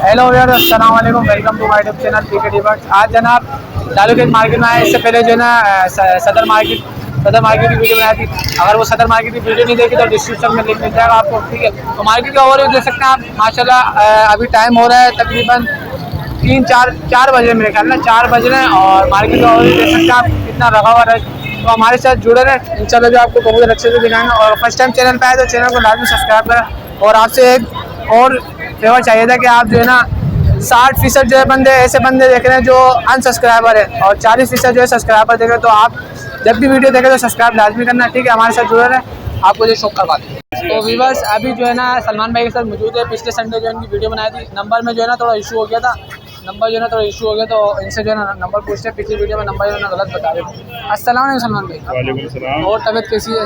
Hello यार, अस्सलाम वालेकुम, welcome to my YouTube channel PK डीबर्ड्स। आज जनाब दालूखेत मार्केट में आए। इससे पहले जो है ना सदर मार्केट की वीडियो बनाई थी। अगर वो सदर मार्केट की वीडियो नहीं देखी तो डिस्क्रिप्शन में लिंक मिल जाएगा आपको, ठीक है। तो मार्केट का ओवरव्यू देख सकते हैं आप। माशाल्लाह अभी टाइम हो रहा है तकरीबन 3-4 बजे, मेरे ख्याल में 4 बज रहे हैं। और मार्केट का ओवरव्यू देख सकते हैं आप कितना रखा हुआ है। तो हमारे साथ जुड़े रहे, इंशाल्लाह जो आपको कबूतर अच्छे से दिखाएंगे। और फर्स्ट टाइम चैनल पे आए तो चैनल को लाजमी सब्सक्राइब करें। और आपसे एक और फेवर चाहिए था कि आप जो है ना 60% जो है बंदे ऐसे बंदे देख रहे हैं जो अनसब्सक्राइबर है, और 40% जो है सब्सक्राइबर देख रहे हैं। तो आप जब भी वीडियो देखें तो सब्सक्राइब लाजमी करना, ठीक है। हमारे साथ जुड़े रहे, आपको जो शौक करवाते हैं। तो व्यूअर्स अभी जो है ना सलमान भाई के साथ मौजूद है। पिछले संडे जो इनकी वीडियो बनाई थी, नंबर में जो है ना थोड़ा इशू हो गया था। तो इनसे जो है ना नंबर पूछते हैं। पिछली वीडियो में नंबर जो है ना गलत बता रहे थे। अस्सलाम वालेकुम सलमान भाई। वालेकुम सलाम। और तबीयत कैसी है?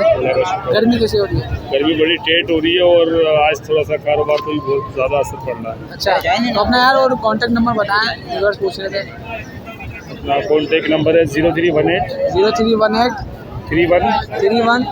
गर्मी कैसी हो रही है? गर्मी बड़ी टेट हो रही है और आज थोड़ा सा कारोबार को भी बहुत ज़्यादा असर पड़ रहा है। अच्छा, तो अपना यार और कॉन्टैक्ट नंबर बताएं, व्यूअर्स पूछ रहे थे। अपना कॉन्टेक्ट नंबर है 0318 0318 31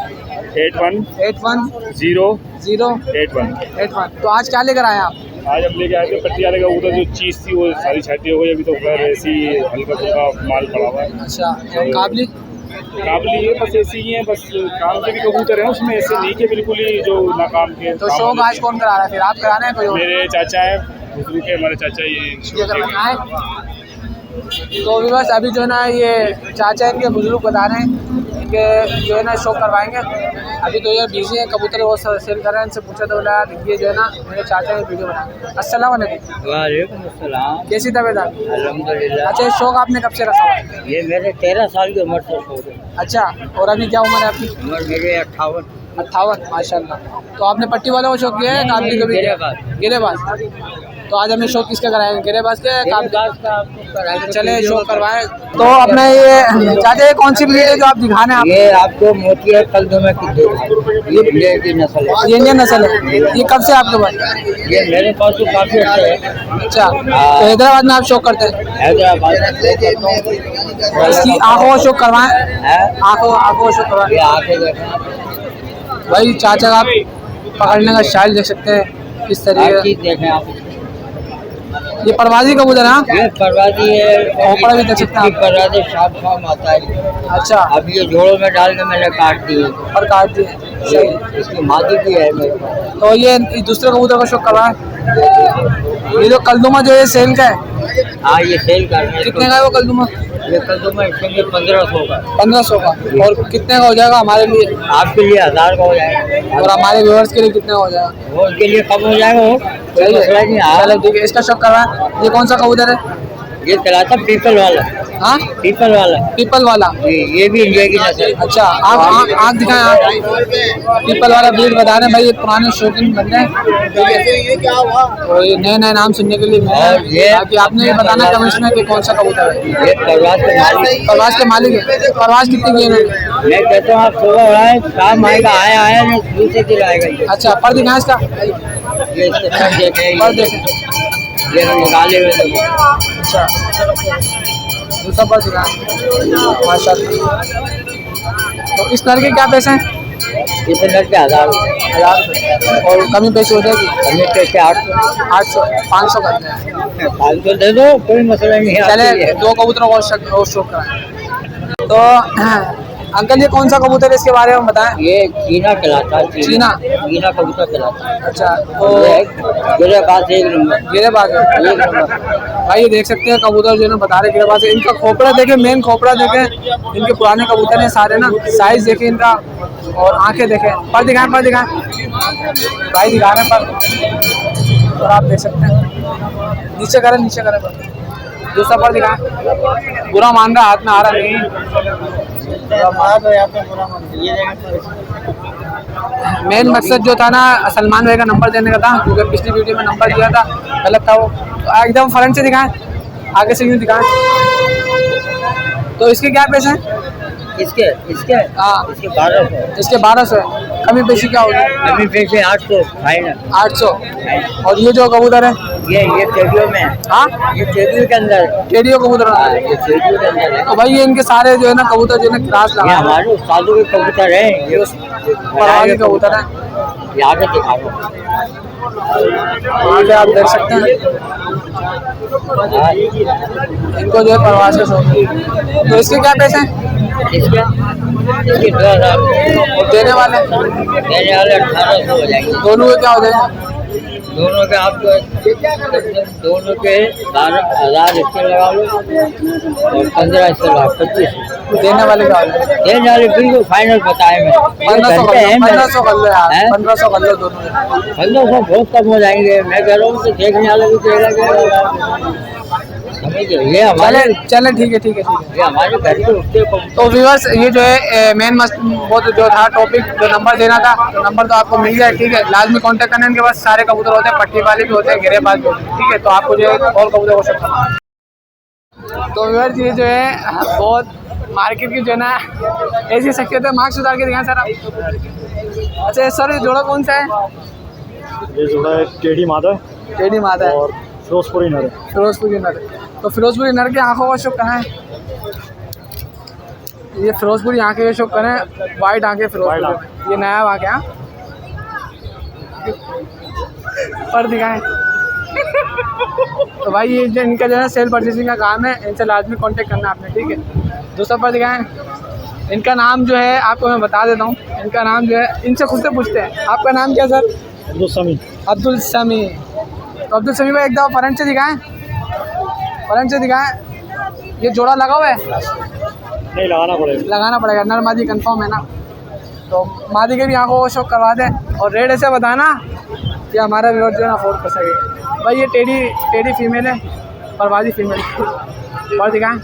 81 81 0 0 81। तो आज क्या लेकर आए आप? आज हम लेके आए थे पटियाले का उधर जो चीज़ थी वो सारी छाती हो गई। अभी तो खैर ऐसी हल्का फुल्का माल पड़ा हुआ है। अच्छा, काबली काबली है, बस ऐसी ही है। बस काम के भी कबूतर हैं उसमें, ऐसे नहीं के बिल्कुल ही जो नाकाम के। तो शौक आज कौन करा रहा है? फिर आप करा रहे हैं कोई और? मेरे चाचा है, बुजुर्ग के हमारे चाचा ये करवाना है। तो बस अभी जो है ना ये चाचा इनके बुजुर्ग बता रहे हैं कि जो है ना शौक करवाएंगे। अभी तो ये बिजी है, कबूतर वो सेल कर रहे हैं। इनसे पूछा तो बोला ये जो है ना मेरे चाचा ने वीडियो बनाया। अस्सलाम वालेकुम। वालेकुम अस्सलाम। कैसी तबीयत आपकी? अल्हम्दुलिल्लाह। अच्छा, ये शौक आपने कब से रखा हुआ है? ये मेरे 13 साल की उम्र से शौक है। अच्छा, और अभी क्या उम्र है आपकी? उम्र मेरे 58 माशाल्लाह। तो आपने पट्टी वाला को शौक किया है, काबली को भी? गिरेबाज। तो आज हमें शौक किसका कराएंगे, गिरेबाज के? चले शौक करवाएं। तो अपना ये चाचा ये कौन सी ब्रीड है जो आप दिखाने आप? ये आपको मोती है कलदमे की दूध, ये ब्लेड की नस्ल है। ये इंडियन नस्ल है। ये कब से आपके पास? ये मेरे पास तो काफी अच्छा है। अच्छा, तो हैदराबाद में आप शौक करते हैं? हैदराबाद तो इसकी आंखों को शौक करवाएं। आंखों को शौक करवाएं। ये आके देखें भाई चाचा आप पकड़ने का स्टाइल देख सकते हैं किस हर तरीके। चीज देखें आप। ये परवाजी कबूतर है? हाँ? ये परवाजी है, ऊपर भी देख सकते हैं। परवाजी शाम आता है। अच्छा, अब ये जोड़ों में डाल के मैंने काट दी है पर काट दिए। सही। इसकी मादी भी है मेरे पास। तो ये दूसरे कबूतर का शौक करवाएं। ये जो कलदुमा जो है सेल का है, हाँ ये सेल कर रहे हैं। कितने का है वो कलदुमा? ये कलदुमा इसके 1500 का। 1500 का। और कितने का हो जाएगा हमारे लिए? आपके लिए 1000 का हो जाएगा। और हमारे व्यूअर्स के लिए कितने का हो जाएगा? वो उनके लिए कम हो जाएगा। वो कोई मसला नहीं। चलो ठीक है, इसका शौक करवाएं। ये कौन सा कबूतर है? ये चलाता पीपल वाला। हाँ, पीपल वाला ये भी इंडिया की नस्ल है। अच्छा, आँख दिखाएं। आँख पीपल वाला ब्रीड बता रहे हैं भाई। ये पुराने शौकीन बंदे हैं, तो ये नए नए नाम सुनने के लिए मिले हैं। बाकी आपने ये बताना कमेंट्स में कि कौन सा कबूतर है। ये परवाज के मालिक। परवाज के मालिक है। परवाज कितनी की है? मैं कहता हूँ आप सुबह उड़ाए, शाम आएगा, आया नहीं दूसरे दिन आएगा। अच्छा, पर दिखाएं इसका। ये इसके पर देखें, पर देखें। ये निकाले हुए देखो। अच्छा, दूसरा पर दिखाएं। माशाल्लाह। तो इस तरह के क्या पैसे हैं? इस लड़के 1000 1000। और कमी पैसे हो जाएगी? हमें कैसे 800 500 करते हैं। 500 दे दो, कोई मसला नहीं है। चले 2 कबूतरों को शौक कराएं। तो अंकल ये कौन सा कबूतर है, इसके बारे में बताएं। ये चीना कहलाता है। चीना कबूतर कहलाता है। अच्छा, तो गिरेबाज एक नंबर। गिरेबाज है। एक नंबर। भाई ये देख सकते हैं कबूतर जो है ना बता रहे गिरेबाज है। इनका खोपड़ा देखें, मेन खोपड़ा देखें। इनके पुराने कबूतर हैं सारे ना। साइज देखें इनका, और आंखें देखें। पर दिखाएं भाई, दिखा रहे हैं पर। और आप देख सकते हैं, नीचे करें पर। दूसरा पर दिखाएं। बुरा मान रहा, हाथ में आ रहा नहीं। मेन मकसद जो था ना सलमान भाई का नंबर देने का था, क्योंकि पिछली वीडियो में नंबर दिया था गलत था वो। तो एकदम फ्रंट से दिखाएं, आगे से यूँ दिखाएं। तो इसके क्या पैसे हैं? इसके हाँ, इसके 1200। इसके 1200 है। कमी पेशी क्या होगी? कमी पैसे 800 फाइनल। 800। और ये जो कबूतर है ये टेडियो में है। हाँ, ये टेडियो के अंदर टेडियो कबूतर। ये टेडियो के अंदर है। तो भाई ये इनके सारे जो है ना कबूतर जो है ना क्रास ये लगा हमारे उस्तादों के कबूतर है। ये परवाजी कबूतर है। यहाँ पे दिखा दो। आगे आप देख सकते हैं। हाँ, इनको जो है प्रवास का शौक है। तो इसके क्या पैसे हैं इसके इसके 2000 और देने वाले देने वाले 1800 हो जाएंगे। दोनों के क्या हो जाएंगे? दोनों के आपको दोनों के 12,000 इसके लगा लो और 15 इसके लगा 25 देने वाले क्या हो जाएंगे? देने वाले बिल्कुल फाइनल बताए मैं 1500 कर लो यार, हैं? 1500 कर लो दोनों में। 1500 बहुत कम हो जाएंगे। मैं कह रहा हूँ तो देखने वाला भी देगा क्या समझिए। ये हमारे चले ठीक है ठीक है ठीक है। ये हमारे घर के उसके तो व्यूअर्स ये जो है मेन मस्त वो तो जो था टॉपिक जो नंबर देना था, तो नंबर तो आपको मिल गया, ठीक है। लाजमी कांटेक्ट करना, इनके पास सारे कबूतर होते हैं, पट्टी वाले भी होते हैं, गिरेबाज भी होते हैं, ठीक है। तो आपको जो है और कबूतर हो सकता है। तो व्यूअर्स ये जो है बहुत मार्केट की जो है ना ऐसी शख्सियत है। मार्क्स उतार के दिखाएं सर आप। अच्छा सर ये जोड़ा कौन सा है? ये जोड़ा है टेढ़ी मादा टेढ़ी मादा है और फिरोजपुरी नर है। फिरोजपुरी नर। तो फिरोजपुरी नर की आंखों का शौक कहाँ है? ये फिरोजपुरी आंखें का शौक करें, वाइट आंखें फिरोजपुरी, ये नया वाक़ है पर दिखाएं। तो भाई ये जो इनका जो है सेल परचेसिंग का काम है, इनसे लाजमी कांटेक्ट करना आपने, ठीक है। दूसरा पर दिखाएं। इनका नाम जो है आपको मैं बता देता हूँ, इनका नाम जो है इनसे खुद से पूछते हैं आपका नाम क्या सर? अब्दुल समी। अब्दुल समी। तो अब्दुल समी भाई एक दफ़ा फ्रंट से दिखाएं, फ्रंट से दिखाएं। ये जोड़ा लगा हुआ है? नहीं लगाना पड़ेगा। नर मादी कंफर्म है ना? तो मादी के भी आंखों को शौक करवा दें और रेट ऐसे बताना कि हमारा व्यूअर जो है ना अफोर्ड कर सके। भाई ये टेढ़ी फीमेल है, परवाजी फीमेल। और दिखाएं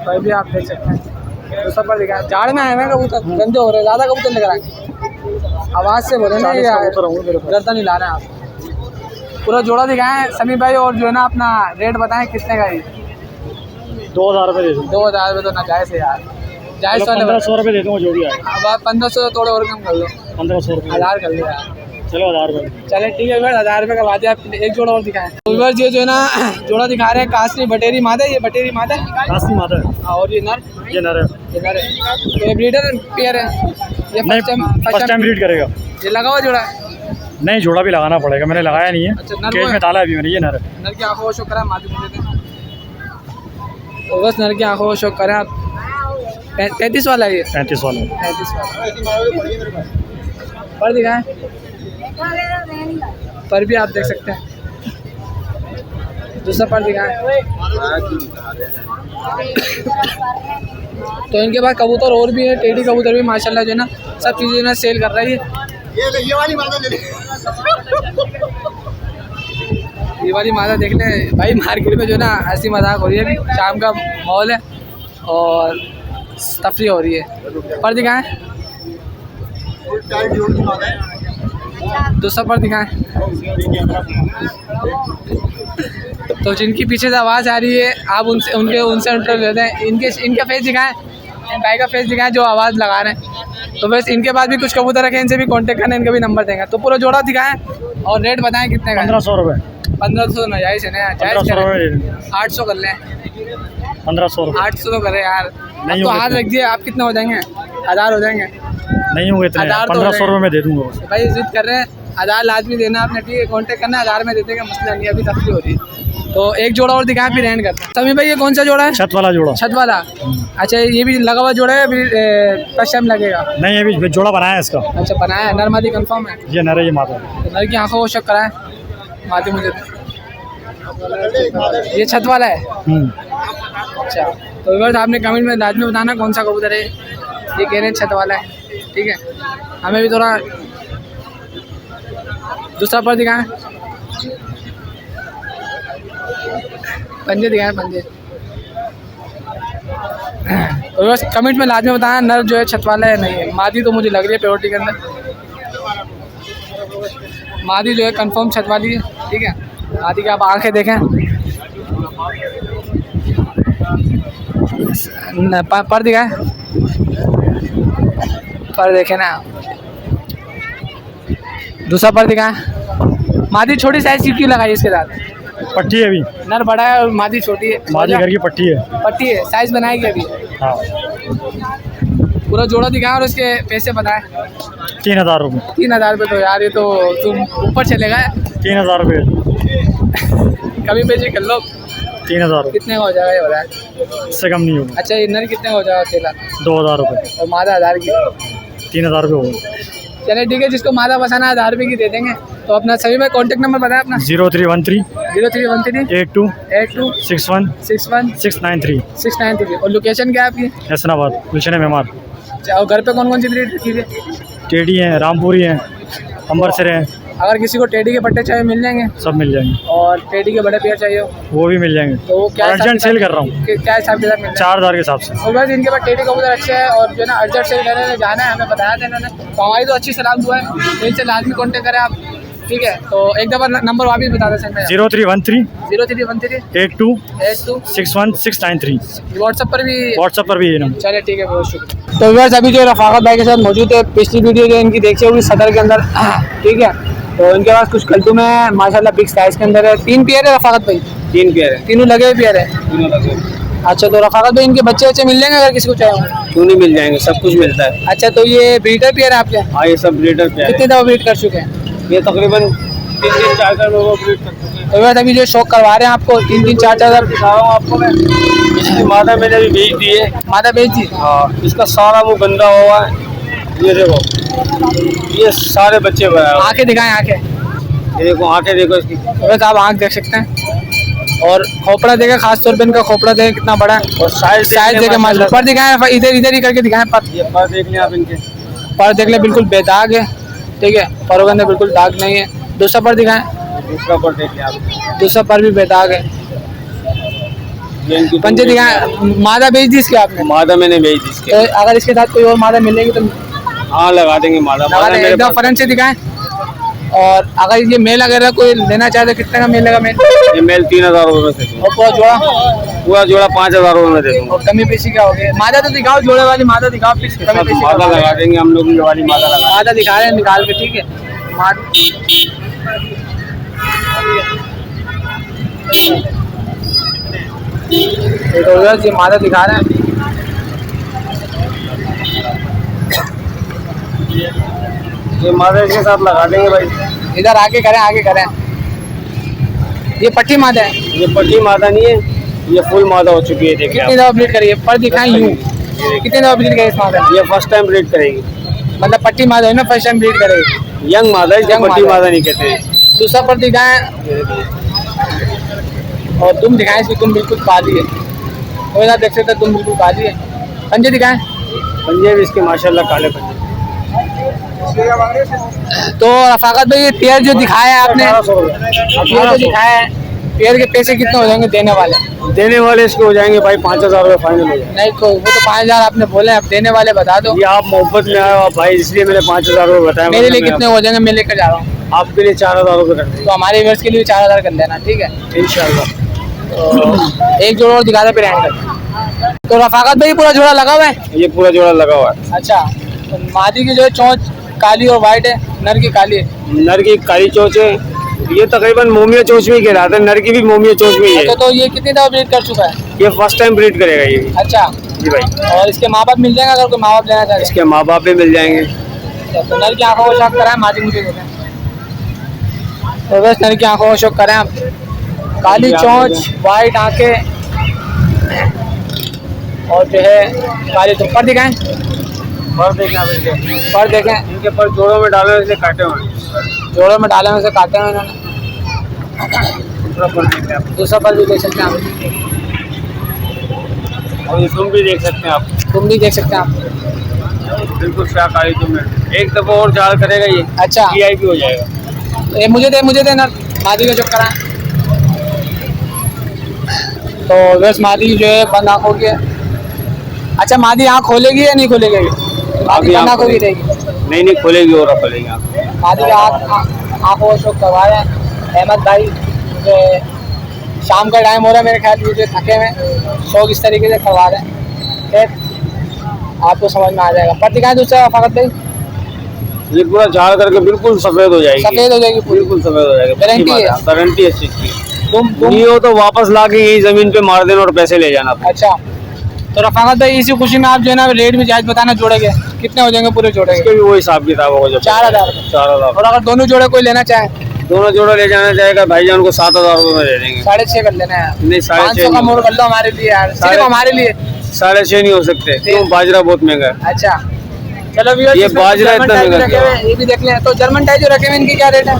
भाई भी आप देख सकते हैं। तो सब पर दिखाएं। झाड़ में आए हैं कबूतर, गंदे हो रहे हैं, ज़्यादा कबूतर लग रहा है। आवाज़ से बोले ना, गर्दन नहीं ला रहे हैं आप। पूरा जोड़ा दिखाएं समी भाई, और जो है ना अपना रेट बताएं कितने का? ये 2000 रुपये दे दूँ। 2000 रुपये तो नाजायज़ है यार, जायज़ वाले 1500 रुपये दे दूँगा जोड़ी आए। अब आप 1500 थोड़े और कम कर लो, 1500 रुपये 1000 कर लो यार। चलो 1000 रुपये। चले ठीक है भाई, 1000 रुपये करवा दिया। आप एक जोड़ा और दिखाएं। तो व्यूअर्स ये जो है ना जोड़ा दिखा रहे हैं कासनी बटेरी मादा। ये बटेरी मादा है कासनी मादा है। और ये नर, ये नर है। ये नर है। तो ये ब्रीडर पेयर है, ये फर्स्ट टाइम ब्रीड करेगा। ये लगा हुआ जोड़ा है? नहीं जोड़ा भी लगाना पड़ेगा, मैंने लगाया नहीं है। अच्छा, नर केज वो है? में डाला है अभी मैंने। ये नर है। नर की आंखों को शौक करें मादी मुझे दें। तो बस नर की आंखों को शौक करें आप। 35 वाला है ये? 35 वाला। 35 वाला पर दिखाएं। पर भी आप देख सकते हैं। दूसरा पर दिखाएं। तो इनके पास कबूतर और भी है, टेढ़ी कबूतर भी माशाल्लाह जो है ना सब चीज़ें ना सेल कर रही है। ये वाली मादा ले ले। ये वाली मादा देख ले भाई। मार्केट में जो ना हंसी मजाक हो रही है, अभी शाम का माहौल है और तफरी हो रही है। पर दिखाएं। दूसरा पर दिखाएं। तो जिनकी पीछे से आवाज़ आ रही है आप उनसे इंटरव्यू लेते हैं। इनका फेस दिखाएं, इन भाई का फेस दिखाएं जो आवाज़ लगा रहे हैं। तो बस इनके पास भी कुछ कबूतर रखे, इनसे भी कांटेक्ट करना, इनका भी नंबर देंगे। तो पूरा जोड़ा दिखाएं और रेट बताएं कितने का? 1500 रुपये। 1500 ना जायज़ है ना? जायज़ करें 800 कर लें। 1500 रुपये 800 तो करें यार। नहीं तो होगा हाथ रख दिए आप, कितने हो जाएंगे? 1000 हो जाएंगे? नहीं होंगे इतने। 1500 रुपये में दे दूँगा। भाई जिद कर रहे हैं, 1000 लाजमी देना आपने, ठीक है। कांटेक्ट करना, 1000 में दे देंगे, मसला नहीं। अभी तफरी हो रही है। तो एक जोड़ा और दिखाएं फिर एंड करते हैं। समी भाई ये कौन सा जोड़ा है? छत वाला जोड़ा। छत वाला। अच्छा ये भी लगा हुआ जोड़ा है, अभी फर्स्ट टाइम लगेगा? नहीं अभी जोड़ा बनाया है इसका। अच्छा बनाया है। नर मादी कंफर्म है? ये नर है, ये मादा। तो नर की आंखों को शक कराएं, मादी मुझे। ये छत वाला है? अच्छा तो बस आपने कमेंट में लाजमी बताना कौन सा कबूतर है। ये कह रहे हैं छत वाला है, ठीक है। हमें भी थोड़ा दूसरा पर दिखाएं, पंजे दिखाएं, पंजे। और बस कमेंट में लाजमी बताना नर जो है छत वाला है नहीं है। मादी तो मुझे लग रही है प्योरिटी के अंदर, मादी जो है कंफर्म छत वाली है, ठीक है। मादी की आप आंखें देखें, पर दिखाएं, पर देखें ना। दूसरा पर दिखाएं। मादी छोटी साइज की क्यों लगाई इसके साथ? पट्टी है अभी। नर बड़ा है और मादी छोटी है। मादी घर की पट्टी है। पट्टी है, साइज बनाएगी अभी। हाँ पूरा जोड़ा दिखाएं और उसके पैसे बताएं। 3000 रुपये। 3000 रुपये? तो यार ये तो तुम ऊपर चलेगा। 3000 रुपये। कभी बेची कर लो। 3000। कितने का हो जाएगा ये बताएं। इससे कम नहीं होगा। अच्छा इनर कितने का हो जाएगा अकेला? 2000 रुपये। और मादा 1000 की? 3000 रुपये होगा। चलिए ठीक है, जिसको मादा पसंद है 1000 रुपये की दे देंगे। तो अपना सभी में कॉन्टेक्ट नंबर बताएं अपना। 0313 0313 82 82 61 61 693। 693। और लोकेशन क्या है आपकी? हसनाबाद गुलशन मेहमान। अच्छा, और घर पे कौन कौन सी ब्रीड रखी है? टेडी हैं, रामपुरी हैं, अम्बरसर हैं, अगर किसी को टेडी के पट्टे चाहिए मिल जाएंगे? सब मिल जाएंगे। और टेडी के बड़े पेयर चाहिए हो वो भी मिल जाएंगे। तो वो क्या अर्जेंट सेल कर रहा हूँ। क्या हिसाब किताब मिल 4000 के हिसाब से। और बस इनके पास टेडी कबूतर अच्छे हैं और जो है ना अर्जेंट सेल करने में जाना है, हमें बताया था इन्होंने, तो हमारी तो अच्छी सलाह हुआ है। तो इनसे लाजमी कॉन्टेक्ट करें आप, ठीक है। तो एक दफ़ा नंबर वापस बता दें सर। 0313 0313 82 82 61 693। व्हाट्सएप पर भी? व्हाट्सएप पर भी ये नंबर। चलिए ठीक है, बहुत शुक्रिया। तो व्यूअर्स अभी जो रफाकत भाई के साथ मौजूद है, पिछली वीडियो जो इनकी देखी होगी सदर के अंदर, ठीक है। तो इनके पास कुछ कल्टू में माशाल्लाह बिग साइज के अंदर है। 3 पेयर है रफाकत भाई? 3 पेयर है। तीनों लगे हुए पेयर है? तीनों लगे। अच्छा, तो रफाकत भाई इनके बच्चे मिल जाएंगे अगर किसी को चाहिए? क्यों नहीं मिल जाएंगे, सब कुछ मिलता है। अच्छा, तो ये ब्रीडर पेयर है आपके? हाँ ये सब ब्रीडर पेयर कितने दफ़ा ब्रीड कर चुके हैं? है। ये तकरीबन 3-4 लोगों ब्रीड कर चुके हैं। तो व्यूअर्स अभी जो शौक करवा रहे हैं आपको 3-4 हज़ार दिखा रहा हूँ आपको मैं। इसकी मादा मैंने अभी बेच दी है। मादा बेच दी? हाँ, इसका सारा मुँह गंदा हुआ है। ये देखो, ये सारे बच्चे बनाए। आंखें दिखाएं, आंखें ये देखो, आंखें देखो इसकी। तो आप आंख देख सकते हैं और खोपड़ा देखें, खास तौर पे इनका खोपड़ा देखें कितना बड़ा है। और साइज देखें माशाल्लाह। पर दिखाएं, इधर इधर ही करके दिखाएं। पर ये पर देख लें आप इनके। पर देख लें, बिल्कुल बेदाग है, ठीक है। परों के अंदर बिल्कुल दाग नहीं है। दूसरा पर दिखाएं। दूसरा पर देख लें आप। दूसरा पर भी बेदाग है। ये इनकी पंजे दिखाएं। मादा बेच दी इसकी आपने? मादा मैंने बेच दी इसके। तो अगर इसके साथ कोई और मादा मिलेगी तो हाँ लगा देंगे मादा। लगा देंगे। एकदम फ्रंट से दिखाएं। और अगर ये मेल अगर कोई लेना चाहे तो कितने का मिलेगा मेल? ये मेल 3000 रुपये में दे दूँगा। और पूरा जोड़ा? पूरा जोड़ा 5000 रुपये में दे दूँगा। और कमी पेशी क्या होगी? मादा तो दिखाओ, जोड़े वाली मादा दिखाओ प्लीज। कमी पेशी मादा लगा देंगे हम लोग, ये वाली मादा लगा। मादा दिखा रहे हैं निकाल के, ठीक है। ये मादा दिखा रहे हैं। ये मादा इसके साथ लगा देंगे भाई। इधर आगे करें, आगे करें। ये पट्टी मादा है? ये पट्टी मादा नहीं है, ये फुल मादा हो चुकी है। देखिए कितनी दफा ब्रीड करी है? पर दिखाएं यूं। कितनी दफा ब्रीड करी इस मादा? ये फर्स्ट टाइम ब्रीड करेगी। मतलब पट्टी मादा है ना, फर्स्ट टाइम ब्रीड करेगी। यंग मादा है, इसको Young पट्टी मादा। मादा नहीं कहते हैं। दूसरा पर दिखाएं और दुम दिखाएं। इसकी दुम बिल्कुल काली है, तो इधर देख सकते हैं दुम बिल्कुल काली है। पंजे दिखाएं। पंजे भी इसके माशाल्लाह काले पंजे। तो रफाकत भाई ये पेयर जो दिखाया है आपने, 1800 जो दिखाया है, पेयर के पैसे कितने हो जाएंगे देने वाले? देने वाले इसके हो जाएंगे भाई 5000 रुपये फाइनल हो जाएंगे। नहीं वो तो 5000 आपने बोले, अब देने वाले बता दो। ये आप मोहब्बत में आए हो आप भाई, इसलिए मैंने 5000 रुपये बताया। मेरे लिए कितने हो जाएंगे? मैं लेकर जा रहा हूँ। आपके लिए 4000 रुपये कर देंगे तो हमारे व्यूअर्स के लिए 4000 कर लेना, ठीक है इंशाल्लाह। तो एक जोड़ा और दिखा दे फिर एंड कर। तो रफाकत भाई पूरा जोड़ा लगा हुआ है? ये पूरा जोड़ा लगा हुआ है। अच्छा, तो मादी की जो है चोंच काली और वाइट है, नर की काली है। नर की काली चोच है, ये तकरीबन मोमिया चोच में ही कहलाता है। नर की भी मोमिया चोच में ही है। तो ये कितनी दफा ब्रीड कर चुका है? ये फर्स्ट टाइम ब्रीड करेगा ये भी। अच्छा जी भाई। और इसके माँ बाप मिल जाएंगे अगर कोई माँ बाप लेना चाहे? इसके माँ बाप भी मिल जाएंगे। तो नर की आंखों को शौक कराएं, मादी मुझे देते हैं। तो बस नर की आंखों को शौक कराएं आप। काली चोंच, वाइट आंखें और जो है काली दुम। पर दिखाएं। पर देखें आप इनके। पर देखें। इनके पर जोड़ों में डाले इसलिए काटे हुए हैं। जोड़ों में डाले में से काटे हुए इन्होंने। दूसरा पर देखें आप। दूसरा पर भी देख सकते हैं आप, और ये तुम भी देख सकते हैं आप। तुम भी देख सकते हैं आप। बिल्कुल क्या काली तुम है। एक दफा और जाल करेगा ये। अच्छा VIP हो जाएगा। तो ये मुझे दे ना, मादी का चुप कराएं। तो बस मादी जो है बंद आँखों की है। अच्छा, मादी आँख खोलेगी या नहीं खोलेगी? मादी बंद आँखों की रहेगी? नहीं खोलेगी और खोलेगी आप। मादी का आँखों को शौक करवा रहे हैं अहमद भाई। जो शाम का टाइम हो रहा है मेरे ख्याल, जो थके हुए शौक इस तरीके से करवा रहे हैं। खैर आपको समझ में आ जाएगा। पर दिखाएं दूसरा रफाकत भाई। ये पूरा झाड़ करके बिल्कुल सफेद हो जाएगी। सफेद हो जाएगी पूरी? बिल्कुल सफेद हो जाएगी। गारंटी है? गारंटी है इस चीज की। तुम नहीं हो तो वापस ला के यही जमीन पे मार देना और पैसे ले जाना। अच्छा, तो रफाकत भाई इसी खुशी में आप जो है ना रेट भी जायज बताना जोड़े के कितने हो जाएंगे पूरे जोड़े के? इसके भी वो हिसाब किताब होगा जो 4,000। 4,000। और अगर दोनों जोड़े कोई लेना चाहे दोनों जोड़ा ले जाना चाहेगा भाईजान को 7,000 रुपये में दे देंगे। 6.5 कर लेना है। नहीं 500 का मोड़ कर लो हमारे लिए यार, सिर्फ हमारे लिए। 6.5 नहीं हो सकते क्यों? बाजरा बहुत महंगा है। अच्छा चलो viewers, ये इसमें बाजरा जर्मन इतना टाई भी महंगा रखे हुए हैं, ये भी देख लें। तो जर्मन टाई जो रखे हुए हैं इनके क्या रेट है?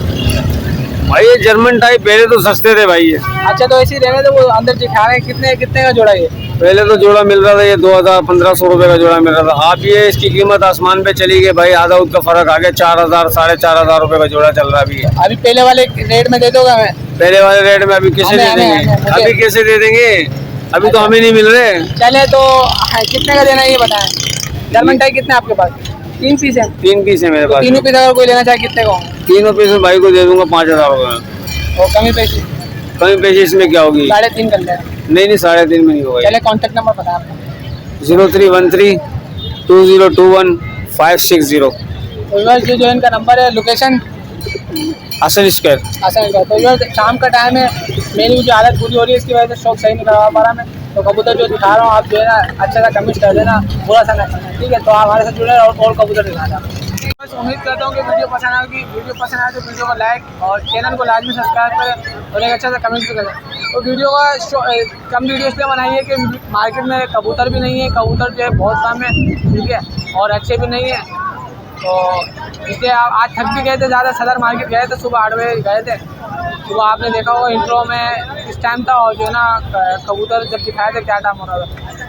भाई ये जर्मन टाइप पहले तो सस्ते थे भाई ये। अच्छा तो ऐसे ही रहने तो वो अंदर दिखा रहे हैं कितने कितने का जोड़ा ये? पहले तो जोड़ा मिल रहा था ये 2,000-1,500 रुपए का जोड़ा मिल रहा था। आप ये इसकी कीमत आसमान पे चली गई भाई, आधा उसका फर्क आ गया। 4,000 4,500 रुपए का जोड़ा चल रहा अभी है। अभी पहले वाले रेट में दे दोगे हमें? पहले वाले रेट में अभी कैसे दे देंगे? मुझे- अभी कैसे दे देंगे? अभी तो हमें नहीं मिल रहे। चले तो कितने का देना है ये बताएं। जर्मन टाई कितने आपके पास? 3 पीस है। 3 पीस है मेरे पास। तीनों पीस अगर कोई लेना चाहे कितने को? तीनों पीस में भाई को दे दूंगा 5,000 रुपए में। और कमी पैसे कमी पैसे इसमें क्या होगी? 3.5 कर ले। नहीं 3.5 में नहीं होगा। चले कॉन्टेक्ट नंबर बता आपका। 0313-2021-560। तो ये जो इनका नंबर है, लोकेशन हसन स्क्वायर। आसान का। तो ये शाम का टाइम है, मेरी जो हालत पूरी हो रही है इसकी वजह से शौक सही नहीं करवा पा रहा मैं। तो कबूतर जो दिखा रहा हूँ आप जो है ना अच्छा सा कमेंट कर देना, बुरा सा ना करना, ठीक है? तो आप हमारे साथ जुड़े और कबूतर दिखाना। बस उम्मीद करता हूँ कि वीडियो पसंद आएगी। वीडियो पसंद आए तो वीडियो को लाइक और चैनल को लाजमी सब्सक्राइब करें और एक अच्छा सा कमेंट भी करें। तो वीडियो का कम वीडियो इसलिए बनाई है कि मार्केट में कबूतर भी नहीं है, कबूतर जो है बहुत कम है, ठीक है? और अच्छे भी नहीं है। तो इसलिए आज थक भी गए थे ज़्यादा, सदर मार्केट गए थे, सुबह 8 बजे गए थे। सुबह आपने देखा होगा इंट्रो में इस टाइम था, और जो है ना कबूतर जब दिखाए थे क्या टाइम हो रहा था।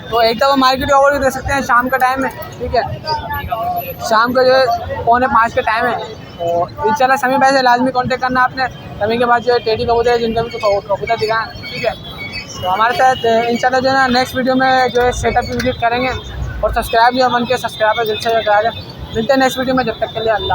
तो एक दफ़ा मार्केट का और भी देख सकते हैं, शाम का टाइम है, ठीक है? शाम का जो है 4:45 का टाइम है। तो इंशाल्लाह सभी भाई से लाजमी कांटेक्ट करना आपने। सभी के बाद जो है टेडी कबूतर है जिनका भी तो कबूतर दिखाएं, ठीक है? तो हमारे साथ इंशाल्लाह जो है ना नेक्स्ट वीडियो में जो है सेटअप की विजिट करेंगे और सब्सक्राइब जो बन के सब्सक्राइबर जल्द से जल्द आ जाए। मिलते हैं नेक्स्ट वीडियो में, जब तक के लिए अल्लाह।